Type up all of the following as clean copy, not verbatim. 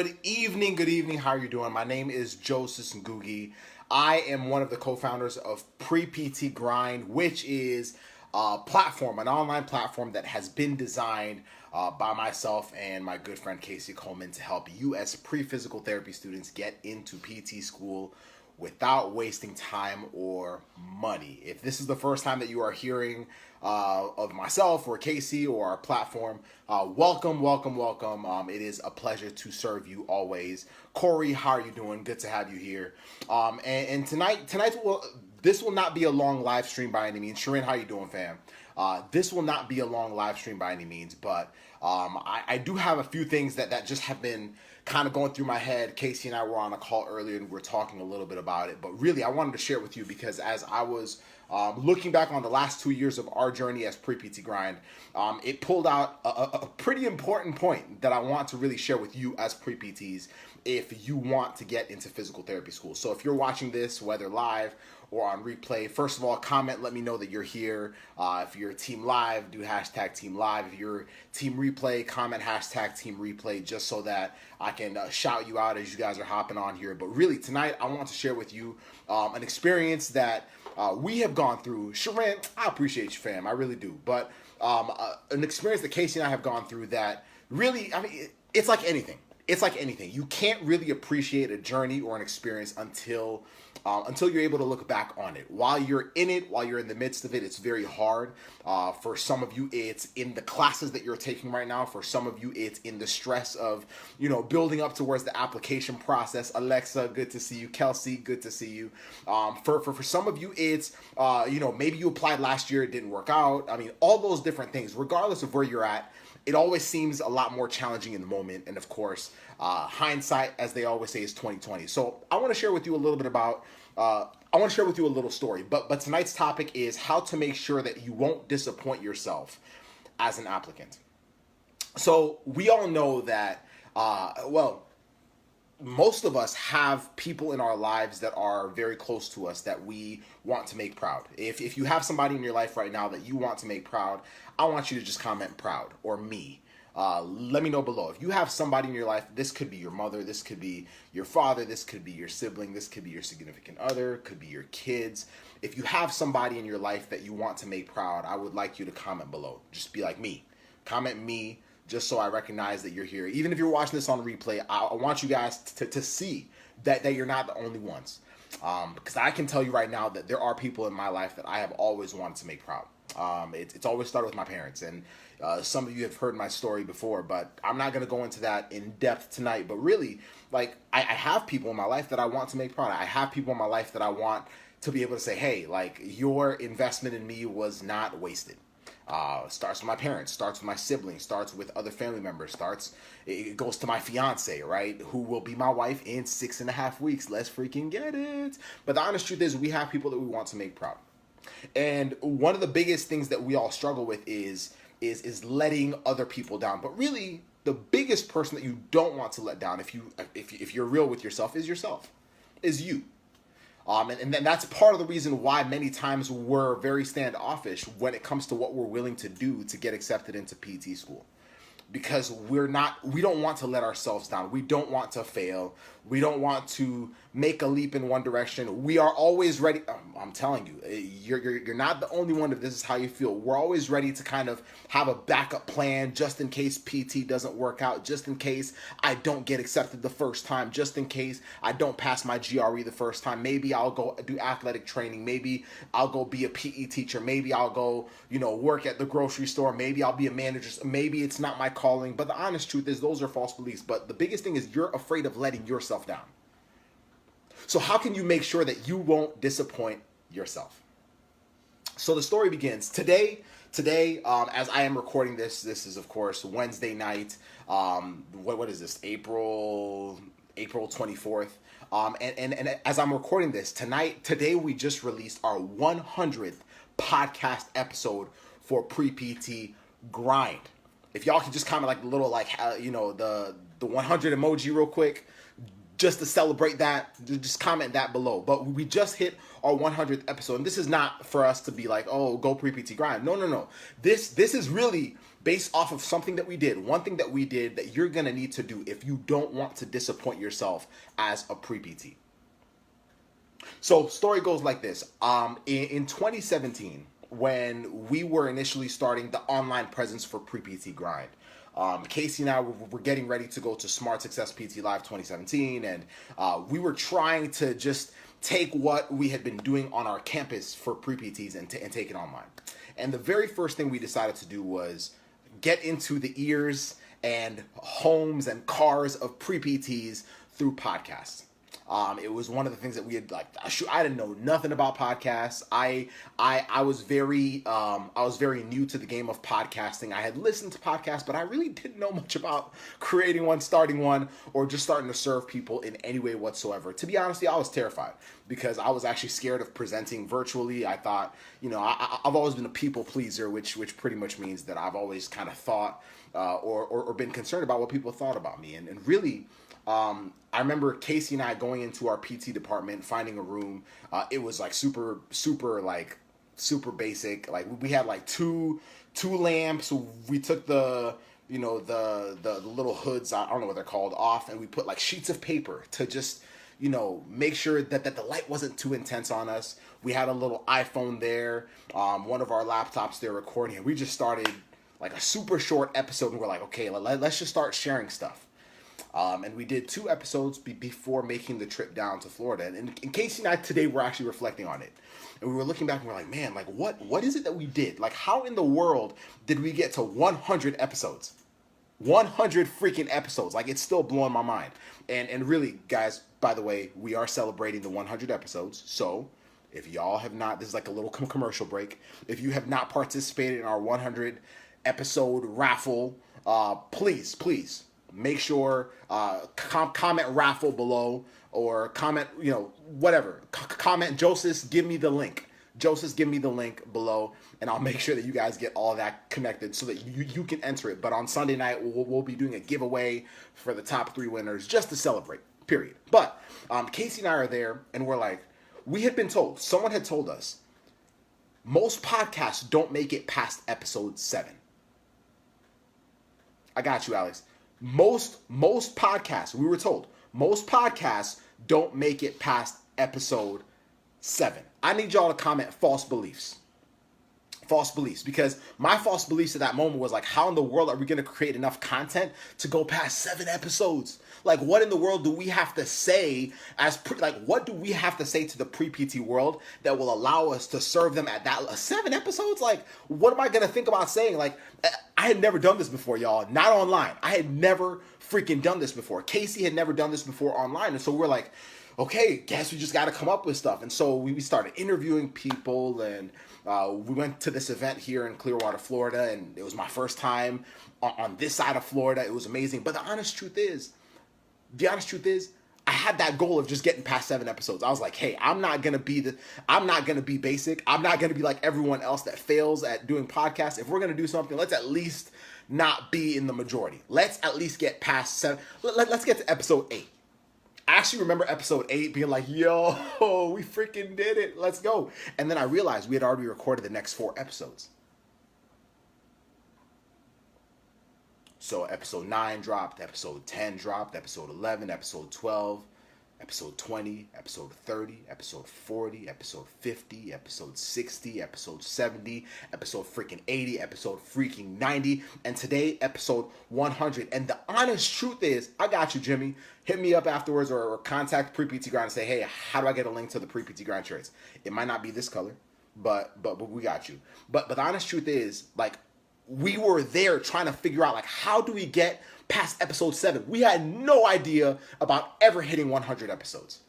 Good evening. How are you doing? My name is Joseph Ngugi. I am one of the co-founders of Pre-PT Grind, which is a platform, an online platform that has been designed by myself and my good friend Casey Coleman to help you as pre-physical therapy students get into PT school without wasting time or money. If this is the first time that you are hearing of myself or Casey or our platform, welcome. It is a pleasure to serve you always. Corey, how are you doing? Good to have you here. And tonight this will not be a long live stream by any means. Sharon, how you doing, fam? This will not be a long live stream by any means, but I do have a few things that just have been kind of going through my head. Casey and I were on a call earlier and we were talking a little bit about it, but really I wanted to share it with you because as I was looking back on the last 2 years of our journey as Pre-PT Grind, it pulled out a pretty important point that I want to really share with you as pre-PTs if you want to get into physical therapy school. So if you're watching this, whether live or on replay, first of all, comment, let me know that you're here. If you're team live, do hashtag team live. If you're team replay, comment hashtag team replay, just so that I can shout you out as you guys are hopping on here. But really tonight, I want to share with you an experience that we have gone through. Sharon, I appreciate you, fam. I really do. But an experience that Casey and I have gone through that really, I mean, it's like anything. It's like anything. You can't really appreciate a journey or an experience until you're able to look back on it. While you're in it, while you're in the midst of it, it's very hard. For some of you, it's in the classes that you're taking right now. For some of you, it's in the stress of, building up towards the application process. Alexa, good to see you. Kelsey, good to see you. For some of you, it's, maybe you applied last year, it didn't work out. I mean, all those different things, regardless of where you're at, it always seems a lot more challenging in the moment. And of course, hindsight, as they always say, is 2020. So I want to share with you a little bit about, I want to share with you a little story. But tonight's topic is how to make sure that you won't disappoint yourself as an applicant. So we all know that, most of us have people in our lives that are very close to us that we want to make proud. If you have somebody in your life right now that you want to make proud, I want you to just comment proud or me. Let me know below. If you have somebody in your life, this could be your mother, this could be your father, this could be your sibling, this could be your significant other, could be your kids. If you have somebody in your life that you want to make proud, I would like you to comment below. Just be like me. Comment me. Just so I recognize that you're here. Even if you're watching this on replay, I want you guys to see that you're not the only ones. Because I can tell you right now that there are people in my life that I have always wanted to make proud. It's always started with my parents. And some of you have heard my story before, but I'm not going to go into that in depth tonight. But really, like, I have people in my life that I want to make proud. I have people in my life that I want to be able to say, hey, like, your investment in me was not wasted. Starts with my parents, starts with my siblings, starts with other family members, it goes to my fiance, right? Who will be my wife in 6.5 weeks. Let's freaking get it. But the honest truth is we have people that we want to make proud. And one of the biggest things that we all struggle with is letting other people down. But really, the biggest person that you don't want to let down, if you're real with yourself, is you. And then that's part of the reason why many times we're very standoffish when it comes to what we're willing to do to get accepted into PT school. Because we don't want to let ourselves down. We don't want to fail. We don't want to make a leap in one direction. We are always ready. I'm telling you, you're not the only one if this is how you feel. We're always ready to kind of have a backup plan just in case PT doesn't work out, just in case I don't get accepted the first time, just in case I don't pass my GRE the first time. Maybe I'll go do athletic training. Maybe I'll go be a PE teacher. Maybe I'll go, work at the grocery store. Maybe I'll be a manager. Maybe it's not my calling. But the honest truth is those are false beliefs. But the biggest thing is you're afraid of letting yourself down. So how can you make sure that you won't disappoint yourself? So the story begins today, as I am recording this is of course Wednesday night. What is this? April 24th. And as I'm recording this today we just released our 100th podcast episode for Pre-PT Grind. If y'all could just comment like the little the 100 emoji real quick. just to celebrate that, just comment that below. But we just hit our 100th episode, and this is not for us to be like, oh, go pre-PT grind. No. This is really based off of something that we did, one thing that we did that you're gonna need to do if you don't want to disappoint yourself as a pre-PT. So story goes like this. In 2017, when we were initially starting the online presence for pre-PT grind, Casey and I were getting ready to go to Smart Success PT Live 2017, and we were trying to just take what we had been doing on our campus for pre-PTs and take it online. And the very first thing we decided to do was get into the ears and homes and cars of pre-PTs through podcasts. It was one of the things that we had I didn't know nothing about podcasts. I was very new to the game of podcasting. I had listened to podcasts, but I really didn't know much about creating one, starting one, or just starting to serve people in any way whatsoever. To be honest, I was terrified because I was actually scared of presenting virtually. I thought, I've always been a people pleaser, which pretty much means that I've always kind of thought or been concerned about what people thought about me. And really, I remember Casey and I going into our PT department, finding a room. It was like super basic. Like we had like two lamps. We took the little hoods, I don't know what they're called, off, and we put like sheets of paper to just make sure that the light wasn't too intense on us. We had a little iPhone there, one of our laptops there recording, and we just started like a super short episode, and we're like, okay, let's just start sharing stuff. And we did 2 episodes before making the trip down to Florida. And Casey and I today were actually reflecting on it. And we were looking back and we're like, man, like what is it that we did? Like, how in the world did we get to 100 episodes? 100 freaking episodes. Like, it's still blowing my mind. And really, guys, by the way, we are celebrating the 100 episodes. So if y'all have not, this is like a little commercial break. If you have not participated in our 100 episode raffle, please make sure, comment raffle below, or comment, whatever. Comment, Joseph, give me the link. Joseph, give me the link below, and I'll make sure that you guys get all that connected so that you can enter it. But on Sunday night, we'll be doing a giveaway for the top 3 winners just to celebrate, period. But Casey and I are there, and we're like, we had been told, someone had told us, most podcasts don't make it past episode 7. I got you, Alex. Most podcasts, we were told, most podcasts don't make it past episode 7. I need y'all to comment false beliefs. False beliefs, because my false beliefs at that moment was like, how in the world are we going to create enough content to go past 7 episodes? Like, what in the world do we have to say what do we have to say to the pre-PT world that will allow us to serve them at that 7 episodes? Like, what am I going to think about saying? Like, I had never done this before, y'all. Not online. I had never freaking done this before. Casey had never done this before online. And so we're like, okay, guess we just got to come up with stuff. And so we started interviewing people, and we went to this event here in Clearwater, Florida, and it was my first time on this side of Florida. It was amazing. But the honest truth is, I had that goal of just getting past 7 episodes. I was like, hey, I'm not gonna be basic. I'm not gonna be like everyone else that fails at doing podcasts. If we're gonna do something, let's at least not be in the majority. Let's at least get past 7. Let's get to episode 8. I actually remember episode 8 being like, yo, we freaking did it. Let's go. And then I realized we had already recorded the next 4 episodes. So episode 9 dropped, episode 10 dropped, episode 11, episode 12, episode 20, episode 30, episode 40, episode 50, episode 60, episode 70, episode freaking 80, episode freaking 90, and today, episode 100. And the honest truth is, I got you, Jimmy. Hit me up afterwards or contact Pre-PT Grind and say, hey, how do I get a link to the Pre-PT Grind shirts? It might not be this color, but we got you. But the honest truth is, like, we were there trying to figure out, like, how do we get past episode 7? We had no idea about ever hitting 100 episodes.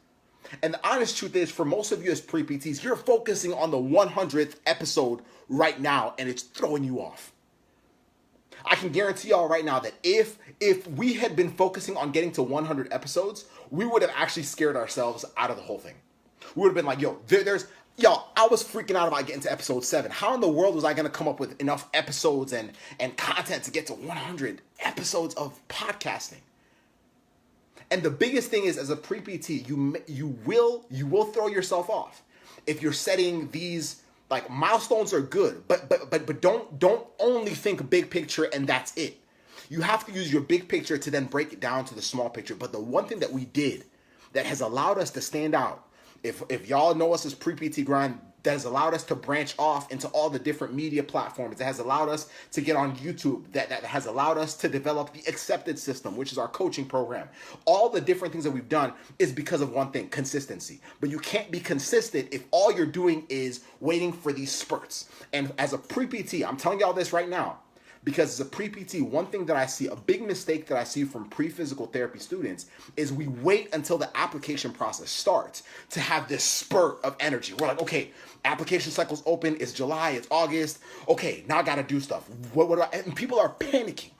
And the honest truth is, for most of you as pre-PTs, you're focusing on the 100th episode right now, and it's throwing you off. I can guarantee y'all right now that if we had been focusing on getting to 100 episodes, we would have actually scared ourselves out of the whole thing. We would have been like, yo, Y'all, I was freaking out about getting to episode 7. How in the world was I going to come up with enough episodes and content to get to 100 episodes of podcasting? And the biggest thing is, as a pre-PT, you will throw yourself off if you're setting these, like, milestones are good, but don't only think big picture and that's it. You have to use your big picture to then break it down to the small picture. But the one thing that we did that has allowed us to stand out, if y'all know us as pre-PT Grind, that has allowed us to branch off into all the different media platforms, that has allowed us to get on YouTube, that has allowed us to develop the Accepted System, which is our coaching program. All the different things that we've done is because of one thing: consistency. But you can't be consistent if all you're doing is waiting for these spurts. And as a pre-PT, I'm telling y'all this right now, because as a pre-PT, one thing that I see, a big mistake that I see from pre-physical therapy students, is we wait until the application process starts to have this spurt of energy. We're like, okay, application cycle's open, it's July, it's August, okay, now I gotta do stuff. And people are panicking.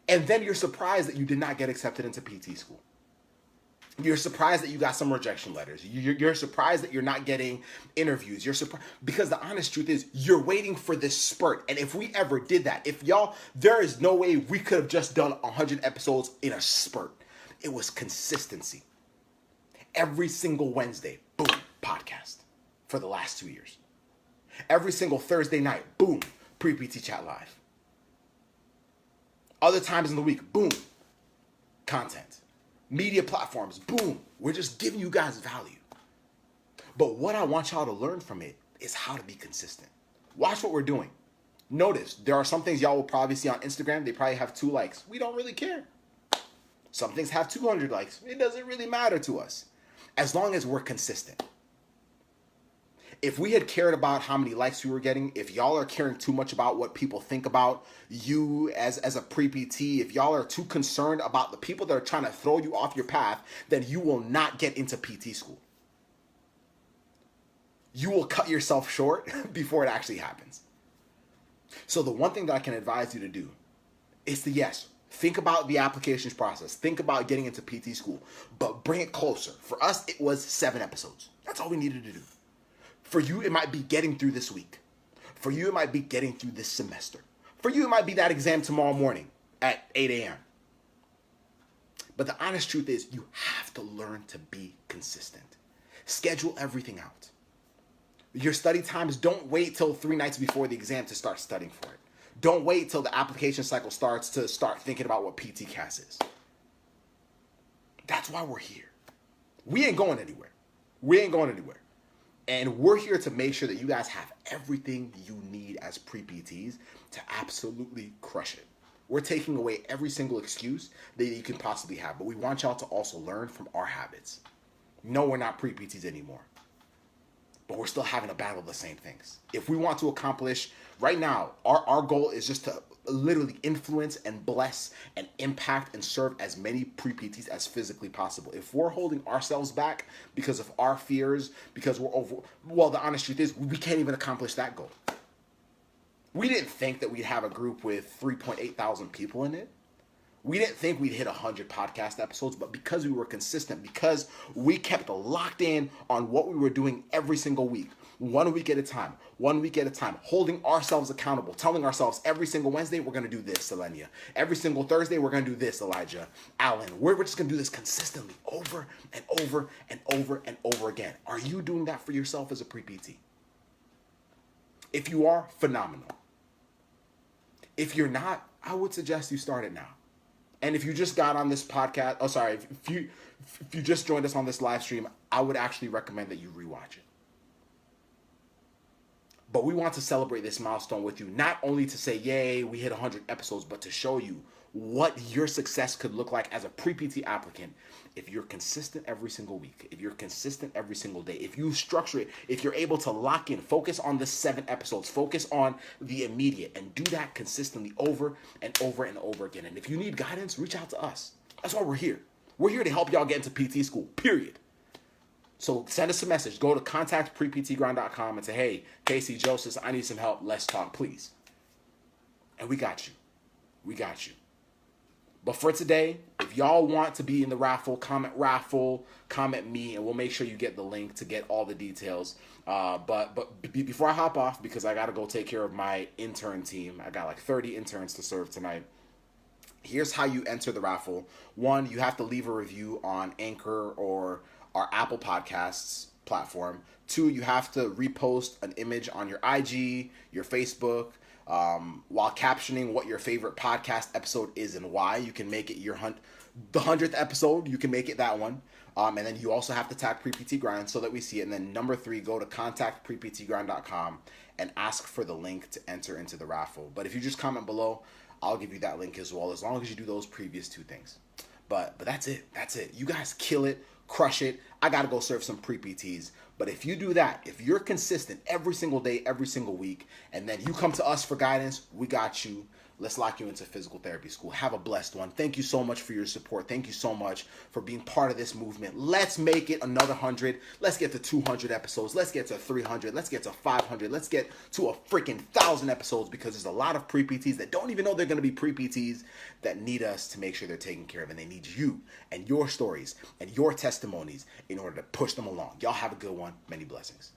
And then you're surprised that you did not get accepted into PT school. You're surprised that you got some rejection letters. You're surprised that you're not getting interviews. You're surprised because the honest truth is you're waiting for this spurt. And if we ever did that, there is no way we could have just done 100 episodes in a spurt. It was consistency. Every single Wednesday, boom, podcast for the last 2 years. Every single Thursday night, boom, pre-PT Chat Live. Other times in the week, boom, content. Media platforms, boom. We're just giving you guys value. But what I want y'all to learn from it is how to be consistent. Watch what we're doing. Notice there are some things y'all will probably see on Instagram. They probably have 2 likes. We don't really care. Some things have 200 likes. It doesn't really matter to us, as long as we're consistent. If we had cared about how many likes we were getting, if y'all are caring too much about what people think about you as a pre-PT, if y'all are too concerned about the people that are trying to throw you off your path, then you will not get into PT school. You will cut yourself short before it actually happens. So the one thing that I can advise you to do is to, yes, think about the applications process. Think about getting into PT school, but bring it closer. For us, it was 7 episodes. That's all we needed to do. For you, it might be getting through this week. For you, it might be getting through this semester. For you, it might be that exam tomorrow morning at 8 a.m. But the honest truth is, you have to learn to be consistent. Schedule everything out. Your study times, don't wait till 3 nights before the exam to start studying for it. Don't wait till the application cycle starts to start thinking about what PTCAS is. That's why we're here. We ain't going anywhere. We ain't going anywhere. And we're here to make sure that you guys have everything you need as pre-PTs to absolutely crush it. We're taking away every single excuse that you can possibly have, but we want y'all to also learn from our habits. No, we're not pre-PTs anymore, but we're still having to battle the same things. If we want to accomplish, right now, our goal is just to literally influence and bless and impact and serve as many pre-PTs as physically possible. If we're holding ourselves back because of our fears, because we're over, well, the honest truth is we can't even accomplish that goal. We didn't think that we'd have a group with 3.8 thousand people in it. We didn't think we'd hit 100 podcast episodes, but because we were consistent, because we kept locked in on what we were doing every single week, 1 week at a time, holding ourselves accountable, telling ourselves every single Wednesday, we're going to do this, Selenia. Every single Thursday, we're going to do this, Elijah, Alan. We're just going to do this consistently over and over and over and over again. Are you doing that for yourself as a pre-PT? If you are, phenomenal. If you're not, I would suggest you start it now. And if you just got on this podcast, if you just joined us on this live stream, I would actually recommend that you rewatch it. But we want to celebrate this milestone with you, not only to say, yay, we hit 100 episodes, but to show you what your success could look like as a pre-PT applicant if you're consistent every single week, if you're consistent every single day, if you structure it, if you're able to lock in, focus on the 7 episodes, focus on the immediate, and do that consistently over and over and over again. And if you need guidance, reach out to us. That's why we're here. We're here to help y'all get into PT school, period. So send us a message. Go to contactpreptgrind.com and say, hey, Casey, Joseph, I need some help. Let's talk, please. And we got you. We got you. But for today, if y'all want to be in the raffle, comment me, and we'll make sure you get the link to get all the details. But before I hop off, because I got to go take care of my intern team, I got like 30 interns to serve tonight. Here's how you enter the raffle. One, you have to leave a review on Anchor or our Apple Podcasts platform. Two, you have to repost an image on your IG, your Facebook, while captioning what your favorite podcast episode is and why. You can make it the 100th episode. You can make it that one. And then you also have to tag Pre-PT Grind so that we see it. And then number 3, go to contactpreptgrind.com and ask for the link to enter into the raffle. But if you just comment below, I'll give you that link as well, as long as you do those previous 2 things. But that's it. That's it. You guys kill it, crush it. I got to go serve some pre-PTs. But if you do that, if you're consistent every single day, every single week, and then you come to us for guidance, we got you. Let's lock you into physical therapy school. Have a blessed one. Thank you so much for your support. Thank you so much for being part of this movement. Let's make it another 100. Let's get to 200 episodes. Let's get to 300. Let's get to 500. Let's get to a freaking 1,000 episodes, because there's a lot of pre-PTs that don't even know they're going to be pre-PTs that need us to make sure they're taken care of. And they need you and your stories and your testimonies in order to push them along. Y'all have a good one. Many blessings.